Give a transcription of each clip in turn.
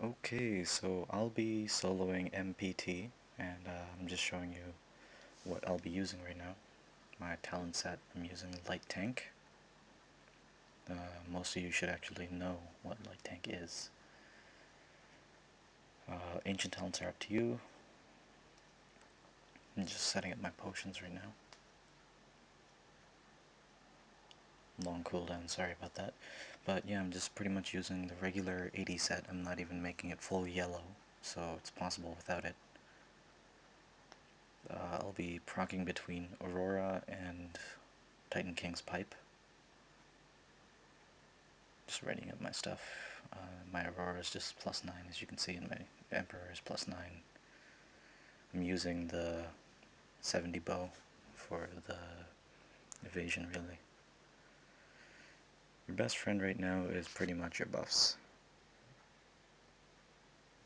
Okay, so I'll be soloing MPT, and I'm just showing you what I'll be using right now. My talent set, I'm using Light Tank. Most of you should actually know what Light Tank is. Ancient talents are up to you. I'm just setting up my potions right now. Long cooldown, sorry about that. But yeah, I'm just pretty much using the regular 80 set. I'm not even making it full yellow, so it's possible without it. I'll be proccing between Aurora and Titan King's Pipe. Just readying up my stuff. My Aurora is just +9, as you can see, and my Emperor is +9. I'm using the 70 bow for the evasion, really. Your best friend right now is pretty much your buffs.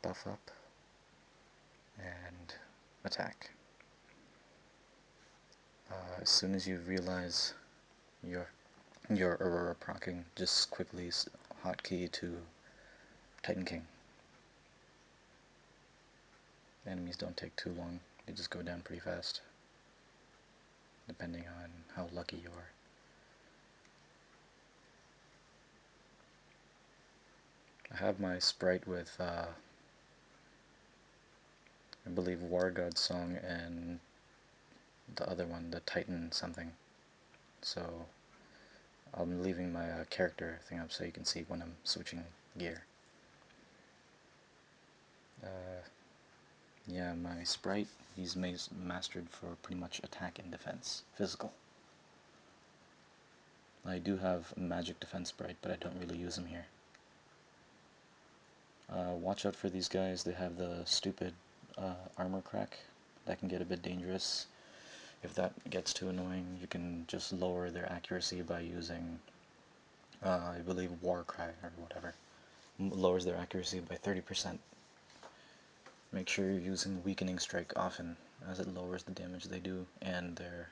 Buff up and attack. As soon as you realize your Aurora proccing, just quickly hotkey to Titan King. The enemies don't take too long, they just go down pretty fast, depending on how lucky you are. I have my sprite with, I believe, War God Song and the other one, the Titan something. So I'm leaving my character thing up so you can see when I'm switching gear. Yeah, my sprite, he's mastered for pretty much attack and defense, physical. I do have a magic defense sprite, but I don't really use him here. Watch out for these guys, they have the stupid armor crack. That can get a bit dangerous. If that gets too annoying, you can just lower their accuracy by using, I believe, War Cry or whatever. Lowers their accuracy by 30%. Make sure you're using Weakening Strike often, as it lowers the damage they do, and their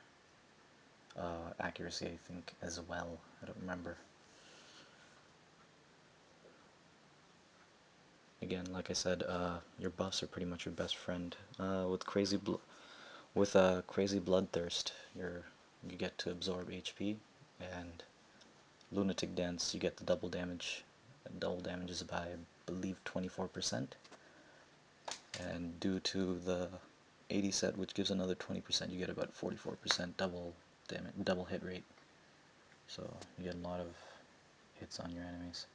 accuracy, I think, as well. I don't remember. Again, like I said, your buffs are pretty much your best friend. With Crazy Bloodthirst, you get to absorb HP, and Lunatic Dance, you get the double damage. Double damage is by, I believe, 24%. And due to the 80 set, which gives another 20%, you get about 44% double hit rate. So you get a lot of hits on your enemies.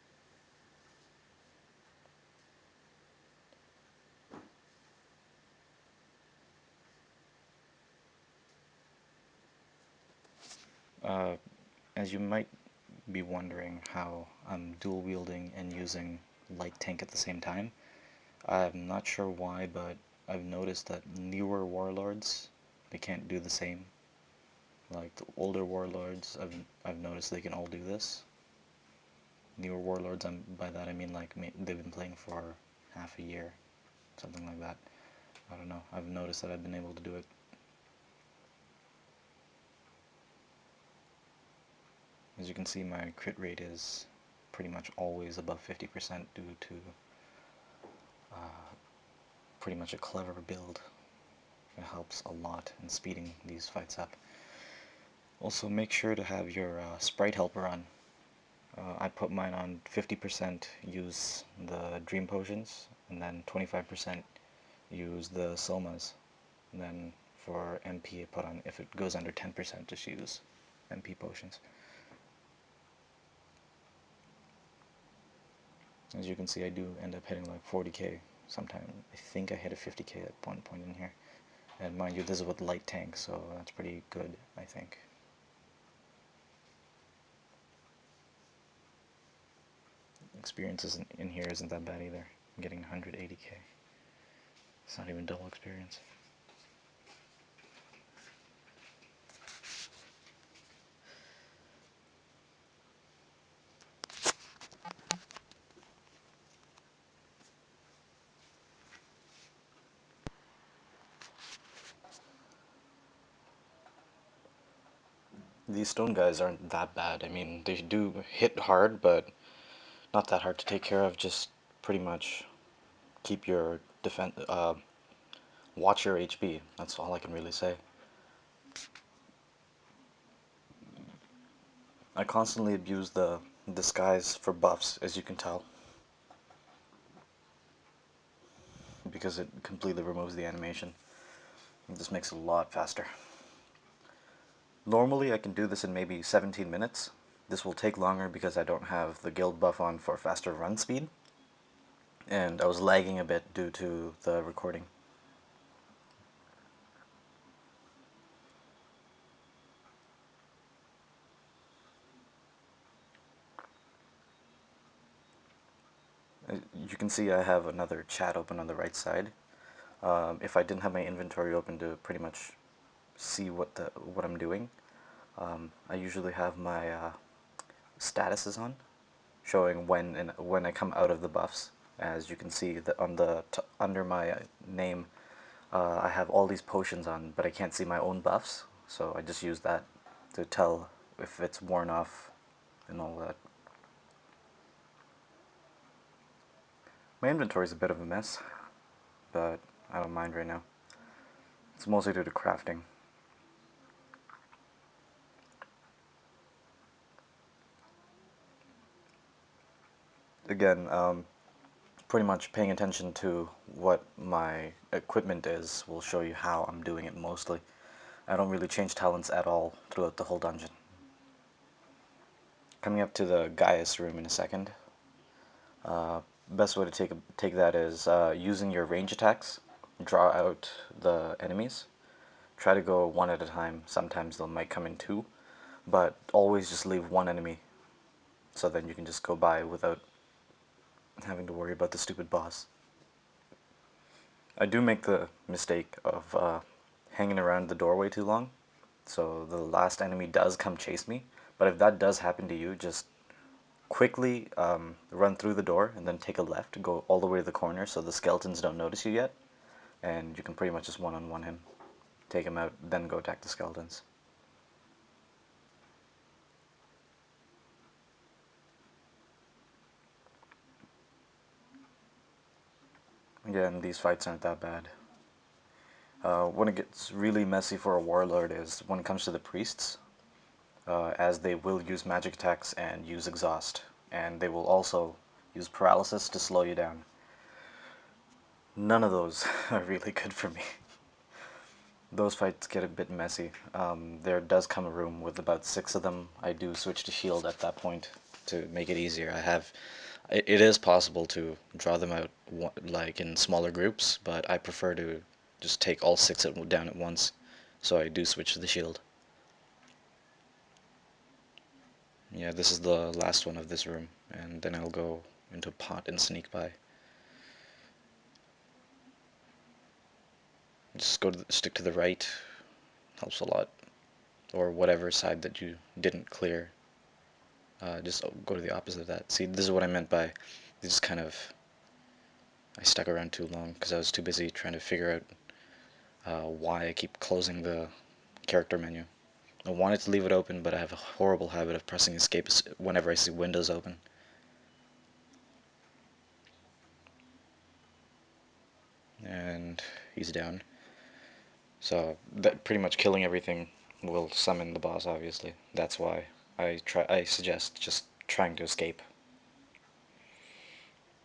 As you might be wondering how I'm dual wielding and using Light Tank at the same time, I'm not sure why, but I've noticed that newer warlords, they can't do the same. Like the older warlords, I've noticed they can all do this. Newer warlords, by that I mean like they've been playing for half a year, something like that. I don't know. I've noticed that I've been able to do it. As you can see, my crit rate is pretty much always above 50% due to pretty much a clever build. It helps a lot in speeding these fights up. Also, make sure to have your sprite helper on. I put mine on 50% use the dream potions, and then 25% use the somas. And then for MP I put on, if it goes under 10%, just use MP potions. As you can see, I do end up hitting like 40k sometimes. I think I hit a 50k at one point in here. And mind you, this is with Light Tank, so that's pretty good, I think. Experience in here isn't that bad either. I'm getting 180k. It's not even double experience. These stone guys aren't that bad. I mean, they do hit hard, but not that hard to take care of, just pretty much keep your defense, watch your HP. That's all I can really say. I constantly abuse the disguise for buffs, as you can tell, because it completely removes the animation. This makes it a lot faster. Normally I can do this in maybe 17 minutes. This will take longer because I don't have the guild buff on for faster run speed, and I was lagging a bit due to the recording. You can see I have another chat open on the right side. If I didn't have my inventory open to pretty much see what I'm doing, I usually have my statuses on, showing when I come out of the buffs. As you can see, on the under my name, I have all these potions on, but I can't see my own buffs, so I just use that to tell if it's worn off and all that. My inventory is a bit of a mess, but I don't mind right now. It's mostly due to crafting. Again, pretty much paying attention to what my equipment is will show you how I'm doing it mostly. I don't really change talents at all throughout the whole dungeon. Coming up to the Gaius room in a second. Best way to take that is using your range attacks. Draw out the enemies. Try to go one at a time. Sometimes they might come in two, but always just leave one enemy, so then you can just go by without having to worry about the stupid boss. I do make the mistake of hanging around the doorway too long, so the last enemy does come chase me. But if that does happen to you, just quickly run through the door and then take a left, go all the way to the corner so the skeletons don't notice you yet, and you can pretty much just one-on-one him, take him out, then go attack the skeletons. Again, these fights aren't that bad. When it gets really messy for a warlord is when it comes to the priests, as they will use magic attacks and use exhaust, and they will also use paralysis to slow you down. None of those are really good for me. Those fights get a bit messy. There does come a room with about 6 of them. I do switch to shield at that point to make it easier. It is possible to draw them out like in smaller groups, but I prefer to just take all 6 down at once, so I do switch to the shield. Yeah, this is the last one of this room, and then I'll go into a pot and sneak by. Just stick to the right, helps a lot, or whatever side that you didn't clear. Just go to the opposite of that. See, this is what I meant by just kind of, I stuck around too long because I was too busy trying to figure out why I keep closing the character menu. I wanted to leave it open, but I have a horrible habit of pressing escape whenever I see windows open. And he's down. So that pretty much killing everything will summon the boss, obviously. That's why I suggest just trying to escape.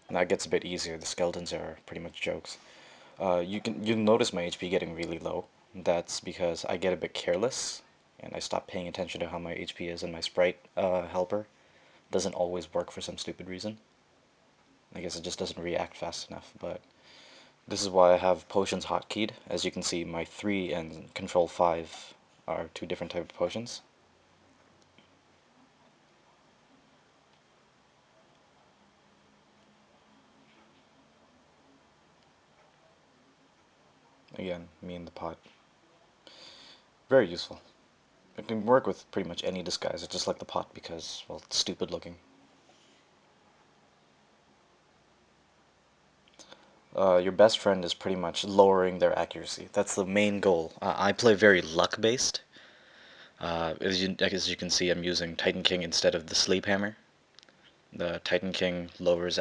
And that gets a bit easier. The skeletons are pretty much jokes. You'll notice my HP getting really low. That's because I get a bit careless and I stop paying attention to how my HP is, and my sprite helper doesn't always work for some stupid reason. I guess it just doesn't react fast enough, but this is why I have potions hotkeyed. As you can see, my 3 and control 5 are 2 different type of potions. Again, me and the pot. Very useful. It can work with pretty much any disguise. It's just like the pot because, well, it's stupid looking. Your best friend is pretty much lowering their accuracy. That's the main goal. I play very luck-based. As you can see, I'm using Titan King instead of the Sleep Hammer. The Titan King lowers